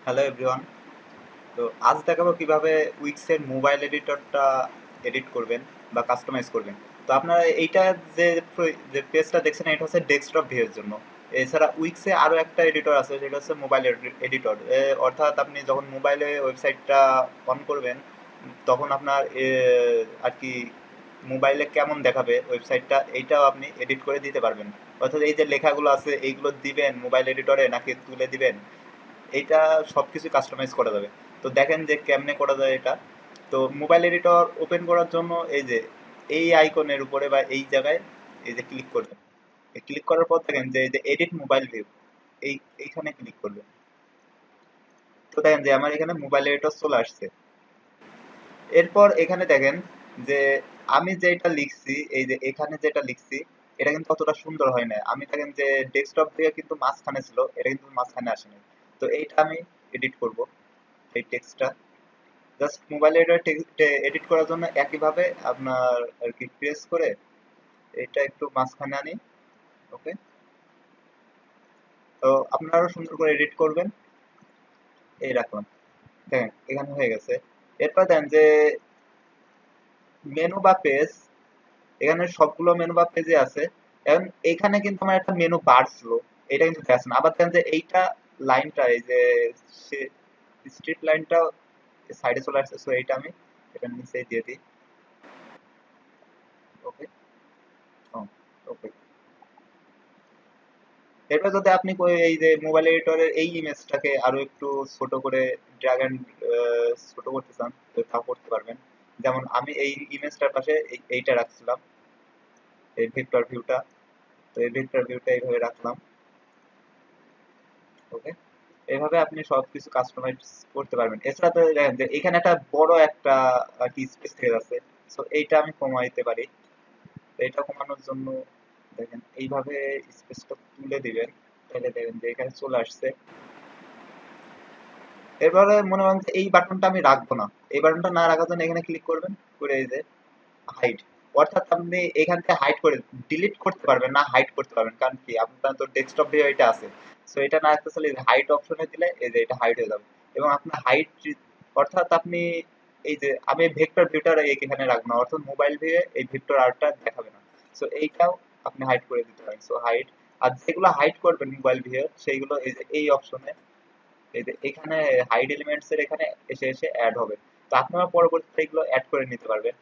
Hello everyone. তো আজ দেখাবো কিভাবে উইক্সের মোবাইল এডিটরটা এডিট করবেন বা কাস্টমাইজ করবেন। তো আপনারা এইটা যে যে পেজটা দেখছেন এটা হচ্ছে ডেস্কটপ ভিউয়ের জন্য। এছাড়া উইক্সে আরও একটা এডিটর আছে যেটা হচ্ছে মোবাইল এডিটর। অর্থাৎ আপনি যখন মোবাইলে ওয়েবসাইটটা অন করবেন তখন আপনার আর কি মোবাইলে কেমন দেখাবে ওয়েবসাইটটা এইটাও আপনি এডিট করে দিতে পারবেন। অর্থাৎ এই যে লেখাগুলো আছে এইগুলো দিবেন মোবাইল এডিটরে নাকি তুলে দিবেন, এইটা সব কিছু কাস্টমাইজ করা যাবে। তো দেখেন যে কেমনে করা যায় এটা। তো মোবাইল এডিটর ওপেন করার জন্য এই যে এই আইকনের উপরে বা এই জায়গায় এই যে ক্লিক করবেন। ক্লিক করার পর দেখেন যে এই যে এডিট মোবাইল ভিউ, এইখানে ক্লিক করবেন। তো দেখেন যে আমার এখানে মোবাইল এডিটর চলে আসছে। এরপর এখানে দেখেন যে আমি যেটা লিখছি এই যে এখানে যেটা লিখছি এটা কিন্তু অতটা সুন্দর হয় না। আমি দেখেন যে ডেস্কটপ দিয়ে কিন্তু মাঝখানে ছিল, এটা কিন্তু মাঝখানে আসেনি। তো এইটা আমি এডিট করব, এই টেক্সটটা জাস্ট মোবাইল এডিট করার জন্য একইভাবে আপনার আর কি প্রেস করে এটা একটু মাঝখানে আনি। ওকে, তো আপনারা সুন্দর করে এডিট করবেন। এই রাখলাম, দেখেন এখানে হয়ে গেছে। এরপর দেন যে মেনু বা পেজ, এখানে সবগুলো মেনু বা পেজে আছে। এখন এইখানে কিন্তু আমার একটা মেনু বার ছিল, এটা কিন্তু দেখছেন। আবার দেখেন যে এইটা লাইনটা এই যে স্ট্রিপ লাইনটা সাইডে চলে আসছে, সো এইটা আমি এটা নিচে দিয়ে দিই। ওকে, ওকে। এরপর যদি আপনি এই যে মোবাইল এডিটরের এই ইমেজটাকে আরো একটু ছোট করে ড্র্যাগ এন্ড ছোট করতে চান তো তাও করতে পারবেন। যেমন আমি এই ইমেজটার পাশে এইটা রাখছিলাম, এই ভেক্টর ভিউটা। তো এই ভেক্টর ভিউটা এইভাবে রাখলাম। ওকে, এইভাবে আপনি সবকিছু কাস্টমাইজ করতে পারবেন। এছাড়া তো দেখেন যে এখানে একটা বড় একটা আর কি স্পেস থেকে যাচ্ছে, সো এইটা আমি কমাইতে পারি। তো এটা কমানোর জন্য দেখেন এইভাবে স্পেসটা তুলে দিবেন, তাহলে দেখেন যে এখানে চলে আসছে। এবারে মনে করেন যে এই বাটনটা আমি রাখবো না, এই বাটনটা না রাখার জন্য এখানে ক্লিক করবেন, করে এই যে হাইড। অর্থাৎ আপনি এখান থেকে হাইড করে ডিলিট করতে পারবেন না, হাইড করতে পারবেন। কারণ কি আপনার তো ডেস্কটপ ভিউ এটা আছে, সো এটা না আসতে চলে হাইড অপশনে দিলে এই যে এটা হাইড হয়ে যাবে। এবং আপনার হাইড অর্থাৎ আপনি এই যে আমি ভেক্টর ভিউটা এখানে রাখবো না, অর্থাৎ মোবাইল ভিউয়ে এই ভেক্টর আর্টটা দেখাবে না। সো এইটাও আপনি হাইড করে দিতে পারেন, সো হাইড। আর যেগুলো হাইড করবেন মোবাইল ভিউয়ে সেইগুলো এই যে এই অপশনে এই যে এখানে হাইড এলিমেন্টস এর এখানে এসে এসে অ্যাড হবে। তো আপনারা পরবর্তীতে এগুলো অ্যাড করে নিতে পারবেন।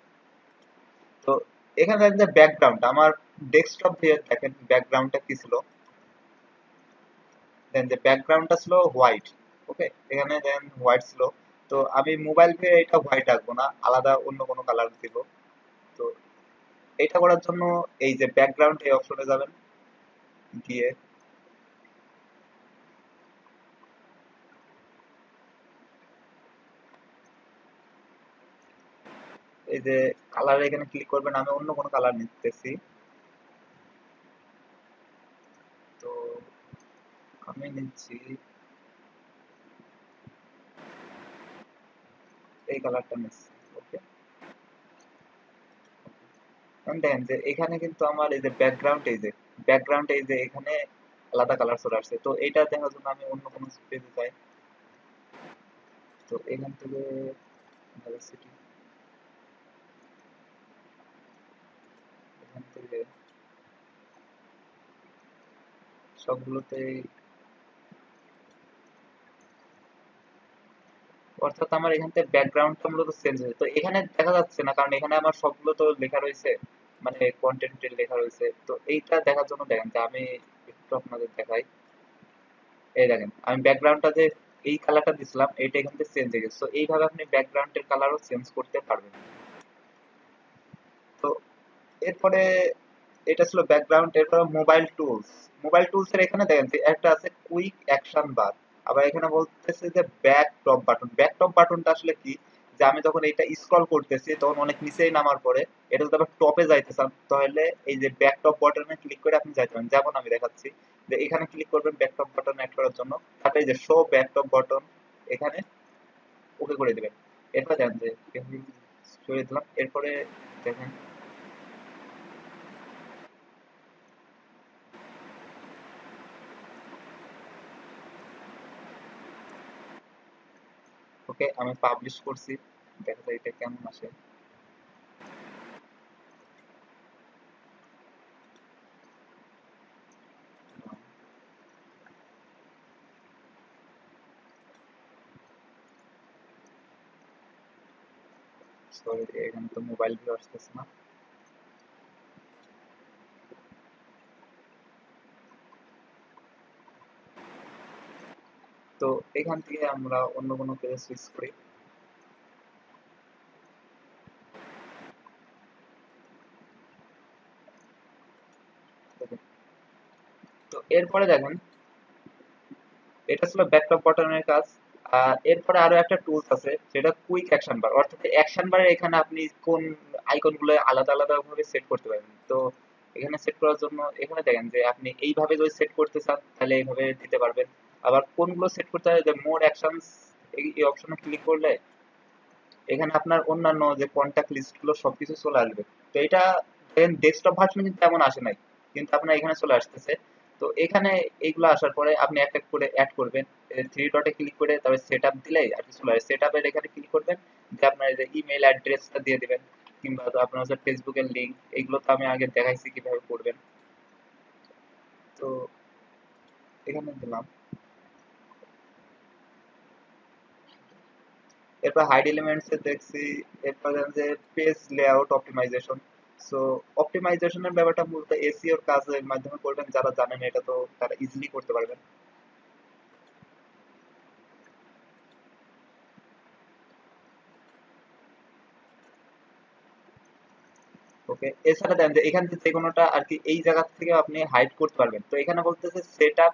তো এখানে দেখেন যে ব্যাকগ্রাউন্ড আমার ডেস্কটপ দিয়ে দেখেন ব্যাকগ্রাউন্ডটা কি ছিল। দেন যে ব্যাকগ্রাউন্ডটা ছিল হোয়াইট। ওকে, এখানে দেন হোয়াইট ছিল। তো আমি মোবাইল দিয়ে এটা হোয়াইট রাখবো না, আলাদা অন্য কোনো কালার দিব। তো এটা করার জন্য এই যে ব্যাকগ্রাউন্ড এই অপশনে যাবেন, গিয়ে এই যে কালার এখানে ক্লিক করবেন। আমি অন্য কোনো কালার নিতেছি। তো আমি নিচ্ছি এই কালারটা নিচ্ছি। ওকে, দেখেন যে এখানে কিন্তু আমার এই যে ব্যাকগ্রাউন্ড এই যে এখানে আলাদা কালার চলে আসছে। তো এইটা দেখার জন্য আমি অন্য কোনো পেজে যাই। তো এখান থেকে diversity, এখান থেকে সবগুলোতে, অর্থাৎ আমার এখান থেকে ব্যাকগ্রাউন্ডটা মূলত চেঞ্জ হয়েছে। তো এখানে দেখা যাচ্ছে না কারণ এখানে আমার সবগুলো তো লেখা রয়েছে, মানে কন্টেন্টের লেখা রয়েছে। তো এইটা দেখার জন্য দেখেন যে আমি একটু আপনাদের দেখাই। এই দেখেন আমি ব্যাকগ্রাউন্ডটা যে এই কালারটা দিছিলাম এটা এখান থেকে চেঞ্জ হয়ে গেছে। তো এইভাবে আপনি ব্যাকগ্রাউন্ডের কালারও চেঞ্জ করতে পারবেন। তো এরপরে এটা ছিল ব্যাকগ্রাউন্ড। এরপরে মোবাইল টুলস এর এখানে দেখেন যে একটা আছে কুইক অ্যাকশন বার। আবার এখানে বলতেছে যে ব্যাক টপ বাটনটা আসলে কি, যে আমি যখন এটা স্ক্রল করতেছি তখন অনেক নিচেই নামার পরে এটা যদি আবার টপে যাইতে চান তাহলে এই যে ব্যাক টপ বাটনে ক্লিক করে আপনি যাইতে পারেন। যেমন আমি দেখাচ্ছি যে এখানে ক্লিক করবেন ব্যাক টপ বাটন অ্যাড করার জন্য, তারপরে এই যে শো ব্যাক টপ বাটন এখানে ওকে করে দিবেন। এরপর দেখেন যে সরিয়ে দিলাম। এরপরে দেখেন ওকে, আমি পাবলিশ করছি, দেখা যায় এটা কেমন আসে। সরি, এখানে তো মোবাইল ভিউ আসতেছে না। তো এখান থেকে আমরা অন্য কোনো পেজে সুইচ করি। Okay, তো এরপরে দেখেন, এটা ছিল ব্যাকটপ বাটনের কাজ। আর এরপরে আরো একটা টুলস আছে, সেটা কুইক অ্যাকশন বার, অর্থাৎ অ্যাকশন বারে এখানে আপনি কোন আইকন গুলো আলাদা আলাদা ভাবে সেট করতে পারবেন। তো এখানে সেট করার জন্য এখানে দেখেন যে আপনি এইভাবে যদি সেট করতে চান তাহলে এইভাবে দিতে পারবেন। আবার কোনগুলো সেট করতে হয়, যে মোর অ্যাকশনস, এই অপশনে ক্লিক করলে এখানে আপনার অন্যান্য যে কন্টাক্ট লিস্ট গুলো সবকিছু চলে আসবে। তো এটা দেখেন ডেস্কটপ ভার্সনে কিন্তু তেমন আসে নাই, কিন্তু আপনার এখানে চলে আসতেছে। তো এখানে এইগুলো আসার পরে আপনি এক এক করে অ্যাড করবেন। থ্রি ডটে ক্লিক করে তারপরে সেট আপ দিলেই আর কি চলে আসে। সেট আপের এখানে ক্লিক করবেন, যে আপনার এই যে ইমেল অ্যাড্রেসটা দিয়ে দিবেন, কিংবা তো আপনার হচ্ছে ফেসবুকের লিঙ্ক, এগুলো তো আমি আগে দেখাইছি কিভাবে করবেন। তো এখানে দিলাম। এরপর হাইড এলিমেন্টস এ দেখছি। এরপর দেখেন যে পেজ লেআউট অপটিমাইজেশন। সো অপটিমাইজেশনের ব্যাপারটা মূলত এসইওর কাজের মাধ্যমে করবেন, যারা জানেন এটা তো তারা ইজিলি করতে পারবেন। ওকে, এছাড়া দেন যে এখান থেকে যে কোনোটা আর কি এই জায়গা থেকে আপনি হাইড করতে পারবেন। তো এখানে বলতেছে set up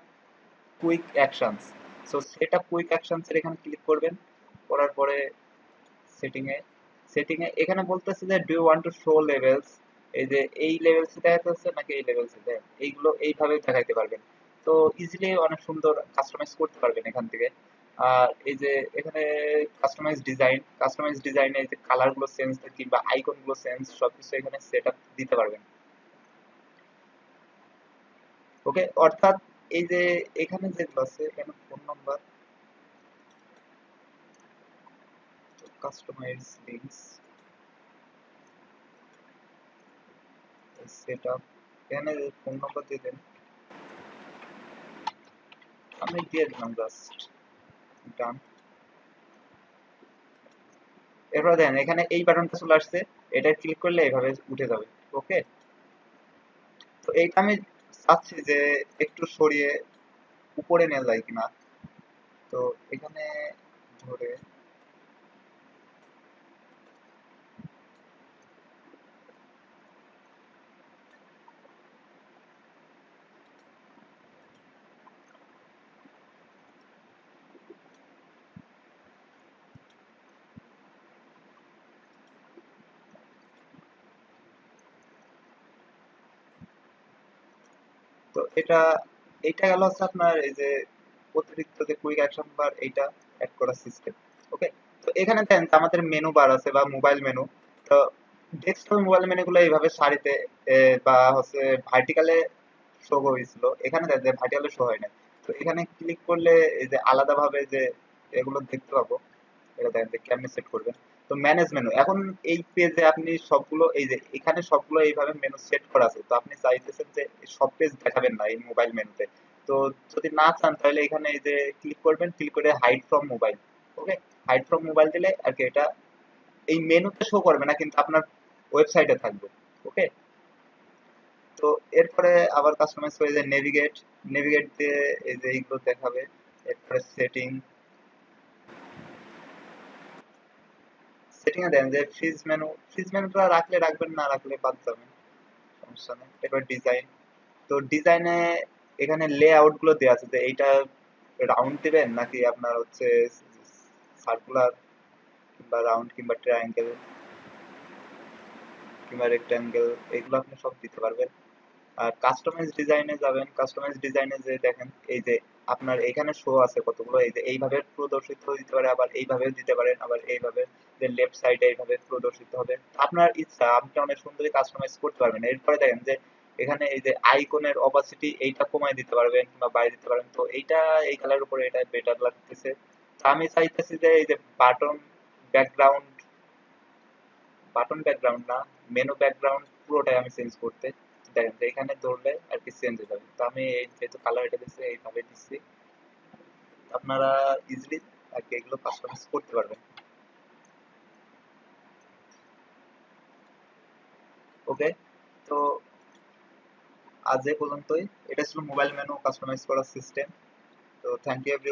quick actions. So set up quick actions এর এখানে ক্লিক করবেন, করার পরে সেটিং এ এখানে বলতেছে যে do you want to show levels, এই যে এই লেভেলস দেখাতে হচ্ছে নাকি এই লেভেলস দেয়, এইগুলো এইভাবে দেখাইতে পারবেন। তো ইজিলি অনেক সুন্দর কাস্টমাইজ করতে পারবেন এখান থেকে। আর এই যে এখানে কাস্টমাইজ ডিজাইনে এই যে কালার গুলো চেঞ্জ কিংবা আইকন গুলো চেঞ্জ সবকিছু এখানে সেট আপ দিতে পারবেন। ওকে, অর্থাৎ এই যে এখানে যেগুলো আছে, এখানে phone number, customize links, set up, এখানে ফোন নাম্বার দিয়ে দেন, আমি দিয়ে দিলাম জাস্ট ডান। এরপর দেখেন এখানে এই বাটনটা চলে আসছে, এটা ক্লিক করলে এইভাবে উঠে যাবে। ওকে, তো এইটা আমি চাচ্ছি যে একটু সরিয়ে উপরে নেওয়া যায় কিনা। তো এখানে ধরে, তো এইটা গেল হচ্ছে আপনার এই যে অতিরিক্ত যে কুইক অ্যাকশন বার, এইটা অ্যাড করার সিস্টেম। ওকে, তো এখানে দেন যে আমাদের মেনু বার আছে বা মোবাইল মেনু। তো ডেস্কটপ মোবাইল মেনু গুলো এইভাবে সারিতে বা হচ্ছে ভার্টিকালে শো হয়েছিল, এখানে দেন যে ভার্টিকালে শো হয় না। তো এখানে ক্লিক করলে এই যে আলাদাভাবে যে এগুলো দেখতে পাবো, এটা দেখেন যে কেমনে সেট করবেন। তো ম্যানেজ মেনু, এখন এই পেজে আপনি সবগুলো এই যে এখানে সবগুলো এইভাবে মেনু সেট করা আছে, তো আপনি চাইতেছেন যে সব পেজ দেখাবেন না এই মোবাইল মেনুতে। তো যদি না চান তাহলে এখানে এই যে ক্লিক করবেন, ক্লিক করে hide from mobile. Okay, hide from mobile দিলে আর কি এটা এই মেনুতে শো করবে না, কিন্তু আপনার ওয়েবসাইটে থাকবে। ওকে, তো এরপরে আবার কাস্টমাইজ করে যে নেভিগেট দিয়ে এই যে এইগুলো দেখাবে। এরপরে সেটিং এ দেন যে ফ্রিজ মেনুটা রাখলে রাখবেন, না রাখলে বাদ যাবেন, সমস্যা নেই। এবার ডিজাইন, তো ডিজাইনে এখানে লেআউট গুলো দেওয়া আছে, যে এইটা রাউন্ড দিবেন নাকি আপনার হচ্ছে সার্কুলার, কিংবা রাউন্ড, কিংবা ট্রায়াঙ্গেল, কিংবা রেক্টাঙ্গেল, এগুলো আপনি সব দিতে পারবেন। আর কাস্টমাইজ ডিজাইনে যাবেন, কাস্টমাইজ ডিজাইনে যে দেখেন এই যে আপনার এখানে শো আছে কতগুলো, এই যে এইভাবে প্রদর্শিত দিতে পারে, আবার এইভাবে দিতে পারেন, আবার এইভাবে যে লেফট সাইডে এইভাবে প্রদর্শিত হবে। আপনার ইচ্ছা, আপনি অনেক সুন্দরই কাস্টমাইজ করতে পারবেন। এরপরে দেখেন যে এখানে এই যে আইকনের অপাসিটি এইটা কমায় দিতে পারবেন কিংবা বাড়িয়ে দিতে পারবেন। তো এইটা এই কালার উপরে এটা বেটার লাগতেছে, আমি চাইতেছি যে এই যে ব্যাকগ্রাউন্ড ব্যাকগ্রাউন্ড না, মেনু ব্যাকগ্রাউন্ড পুরোটাই আমি চেঞ্জ করতে। দেখেন যে এখানে ধরলে আর কি চেঞ্জ হয়ে যাবে। তো আমি এই যেহেতু কালার এটা দিচ্ছি এইভাবে দিচ্ছি, আপনারা ইজিলি আর কি এগুলো কাস্টমাইজ করতে পারবেন। ওকে, তো আজ এ পর্যন্তই। এটা ছিল মোবাইল মেনু কাস্টমাইজ করার সিস্টেম। তো থ্যাংক ইউ এভরিওয়ান।